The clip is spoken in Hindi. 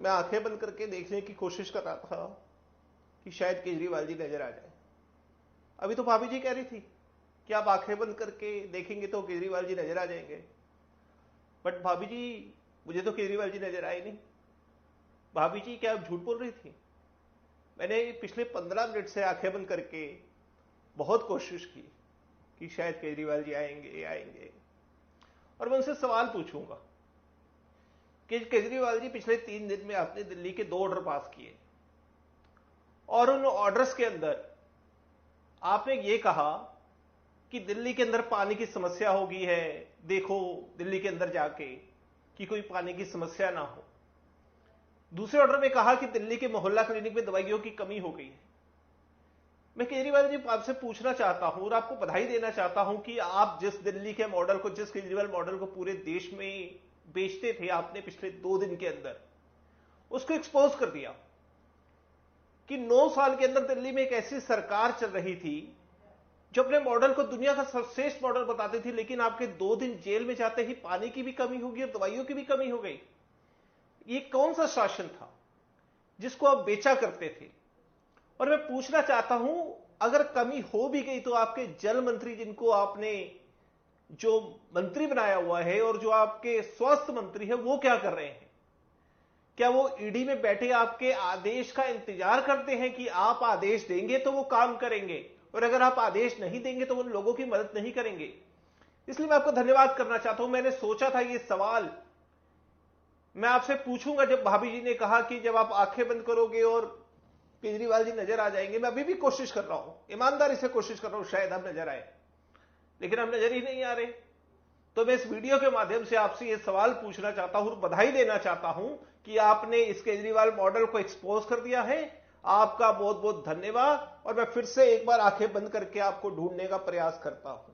मैं आंखें बंद करके देखने की कोशिश कर रहा था कि शायद केजरीवाल जी नजर आ जाए। अभी तो भाभी जी कह रही थी कि आप आंखें बंद करके देखेंगे तो केजरीवाल जी नजर आ जाएंगे, बट भाभी जी मुझे तो केजरीवाल जी नजर आए नहीं। भाभी जी क्या आप झूठ बोल रही थी? मैंने पिछले 15 मिनट से आंखें बंद करके बहुत कोशिश की कि शायद केजरीवाल जी आएंगे आएंगे, और मैं उनसे सवाल पूछूंगा कि केजरीवाल जी पिछले 3 दिन में आपने दिल्ली के 2 ऑर्डर पास किए, और उन ऑर्डर्स के अंदर आपने ये कहा कि दिल्ली के अंदर पानी की समस्या हो गई है, देखो दिल्ली के अंदर जाके कि कोई पानी की समस्या ना हो। दूसरे ऑर्डर में कहा कि दिल्ली के मोहल्ला क्लिनिक में दवाइयों की कमी हो गई है। मैं केजरीवाल जी आपसे पूछना चाहता हूं और आपको बधाई देना चाहता हूं कि आप जिस दिल्ली के मॉडल को, जिस केजरीवाल मॉडल को पूरे देश में बेचते थे, आपने पिछले 2 दिन के अंदर उसको एक्सपोज कर दिया कि 9 साल के अंदर दिल्ली में एक ऐसी सरकार चल रही थी जो अपने मॉडल को दुनिया का सर्वश्रेष्ठ मॉडल बताती थी, लेकिन आपके 2 दिन जेल में जाते ही पानी की भी कमी होगी और दवाइयों की भी कमी हो गई। ये कौन सा शासन था जिसको आप बेचा करते थे? और मैं पूछना चाहता हूं, अगर कमी हो भी गई तो आपके जल मंत्री, जिनको आपने जो मंत्री बनाया हुआ है, और जो आपके स्वास्थ्य मंत्री है, वो क्या कर रहे हैं? क्या वो ईडी में बैठे आपके आदेश का इंतजार करते हैं कि आप आदेश देंगे तो वो काम करेंगे, और अगर आप आदेश नहीं देंगे तो वो लोगों की मदद नहीं करेंगे? इसलिए मैं आपको धन्यवाद करना चाहता हूं। मैंने सोचा था ये सवाल मैं आपसे पूछूंगा जब भाभी जी ने कहा कि जब आप आंखें बंद करोगे और केजरीवाल जी नजर आ जाएंगे। मैं अभी भी कोशिश कर रहा हूं, ईमानदारी से कोशिश कर रहा हूं, शायद हम नजर आए, लेकिन हम नजर ही नहीं आ रहे। तो मैं इस वीडियो के माध्यम से आपसे यह सवाल पूछना चाहता हूं, बधाई देना चाहता हूं कि आपने इस केजरीवाल मॉडल को एक्सपोज कर दिया है। आपका बहुत बहुत धन्यवाद, और मैं फिर से एक बार आंखें बंद करके आपको ढूंढने का प्रयास करता हूं।